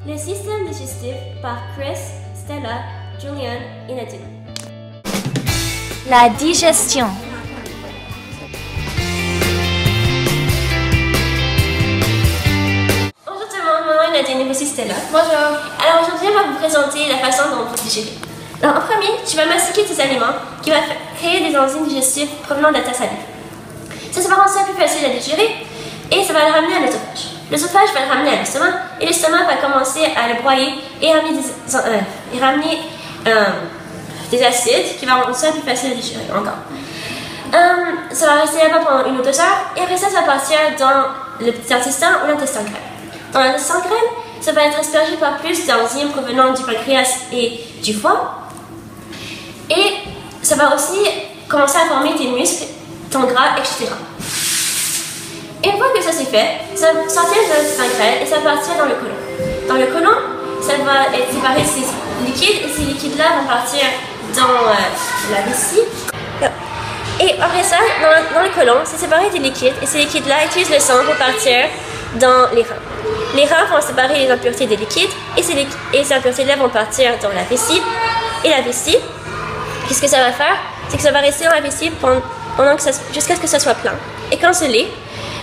Le système digestif par Chris, Stella, Julian et Nadine. La digestion. Bonjour tout le monde, mon nom est Nadine et voici Stella. Bonjour. Alors aujourd'hui, on va vous présenter la façon dont on peut digérer. Alors en premier, tu vas mastiquer tes aliments qui vont créer des enzymes digestives provenant de ta salive. Ça va rendre ça plus facile à digérer et ça va le ramener à l'œsophage. L'œsophage va le ramener à l'estomac et l'estomac va commencer à le broyer et ramener des acides qui vont rendre ça plus facile à digérer encore. Ça va rester là-bas pendant 1 ou 2 heures et après ça va partir dans le petit intestin ou l'intestin grêle. Dans l'intestin grêle, ça va être aspergé par plus d'enzymes provenant du pancréas et du foie. Et ça va aussi commencer à former tes muscles, ton gras, etc. Et une fois que ça c'est fait, ça va sortir de l'intestin grêle et ça va partir dans le côlon. Dans le côlon, ça va être séparé de ces liquides et ces liquides-là vont partir dans la vessie. Et après ça, dans le côlon, c'est séparé des liquides et ces liquides-là utilisent le sang pour partir dans les reins. Les reins vont séparer les impuretés des liquides et ces impuretés-là vont partir dans la vessie. Et la vessie, qu'est-ce que ça va faire? C'est que ça va rester dans la vessie jusqu'à ce que ça soit plein. Et quand c'est l'est,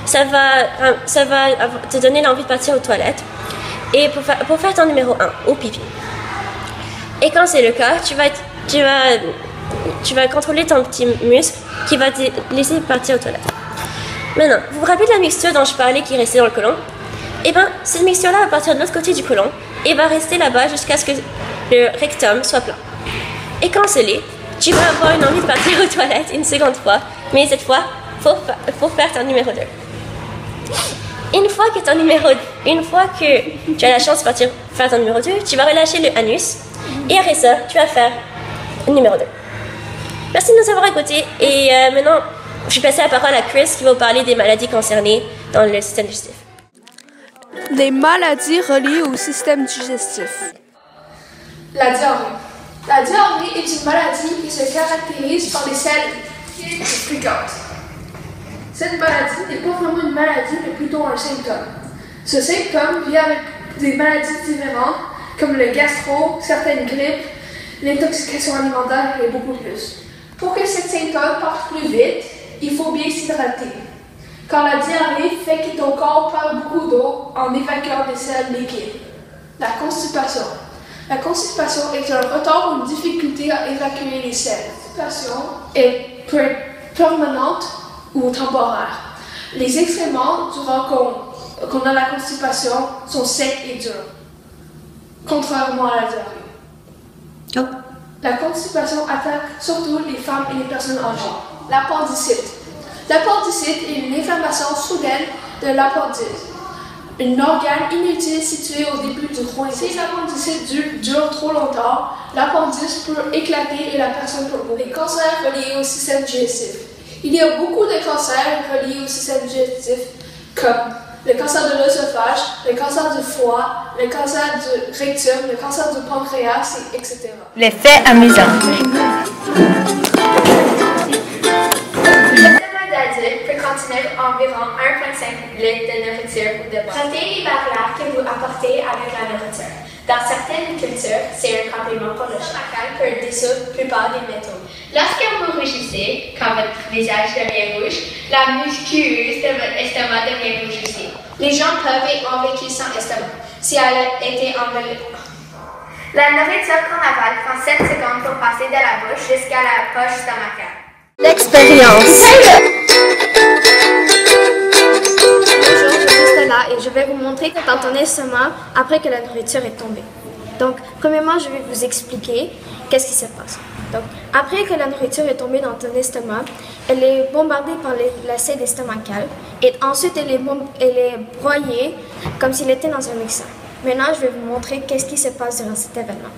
ça va te donner l'envie de partir aux toilettes et pour faire ton numéro 1, au pipi. Et quand c'est le cas, tu vas contrôler ton petit muscle qui va te laisser partir aux toilettes. Maintenant, vous vous rappelez de la mixture dont je parlais qui restait dans le côlon? Eh bien, cette mixture-là va partir de l'autre côté du côlon et va rester là-bas jusqu'à ce que le rectum soit plein. Et quand c'est l'est, tu vas avoir une envie de partir aux toilettes une seconde fois, mais cette fois, pour faire ton numéro 2. Une fois que tu as la chance de faire ton numéro 2, tu vas relâcher le anus et après ça, tu vas faire le numéro 2. Merci de nous avoir écoutés et maintenant, je vais passer la parole à Chris qui va vous parler des maladies concernées dans le système digestif. Des maladies reliées au système digestif. La diarrhée. La diarrhée est une maladie qui se caractérise par des selles fréquentes. Cette maladie n'est pas vraiment une maladie, mais plutôt un symptôme. Ce symptôme vient avec des maladies différentes, comme le gastro, certaines grippes, l'intoxication alimentaire et beaucoup plus. Pour que ces symptômes partent plus vite, il faut bien s'hydrater. Quand la diarrhée fait que ton corps perd beaucoup d'eau en évacuant des selles liquides. La constipation. La constipation est un retard ou une difficulté à évacuer les selles. La constipation peut être permanente ou temporaire. Les excréments durant qu'on a la constipation sont secs et durs, contrairement à la diarrhée. Oh. La constipation attaque surtout les femmes et les personnes âgées. L'appendicite. L'appendicite est une inflammation soudaine de l'appendice, un organe inutile situé au début du groin. Si l'appendicite dure trop longtemps, l'appendice peut éclater et la personne peut mourir. Les cancers reliés au système digestif. Il y a beaucoup de cancers reliés au système digestif, comme le cancer de l'œsophage, le cancer du foie, le cancer du rectum, le cancer du pancréas, etc. Les faits amusants. Peut contenir environ 1,5 litres de nourriture ou de boisson. Notez les barrières que vous apportez avec la nourriture. Dans certaines cultures, c'est un complément pour le stomacal peut dissoudre la plupart des métaux. Lorsque vous rougissez, quand votre visage devient rouge, la muqueuse de votre estomac devient rouge aussi. Les gens peuvent et ont vécu sans estomac, si elle a été enveloppée. La nourriture qu'on avale prend 7 secondes pour passer de la bouche jusqu'à la poche stomacale. L'expérience. Bonjour, je suis Stella et je vais vous montrer dans ton estomac après que la nourriture est tombée. Donc, premièrement, je vais vous expliquer qu'est-ce qui se passe. Donc, après que la nourriture est tombée dans ton estomac, elle est bombardée par l'acide estomacal et ensuite elle est broyée comme s'il était dans un mixeur. Maintenant, je vais vous montrer qu'est-ce qui se passe durant cet événement.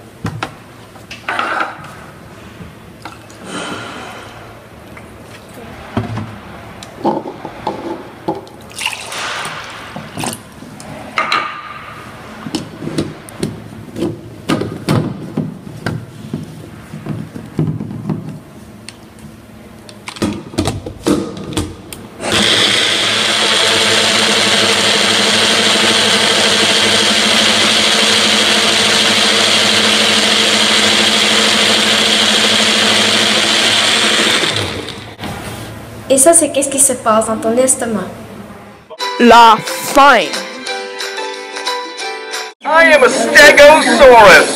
Et ça, c'est qu'est-ce qui se passe dans ton estomac. La faim. I am a Stegosaurus.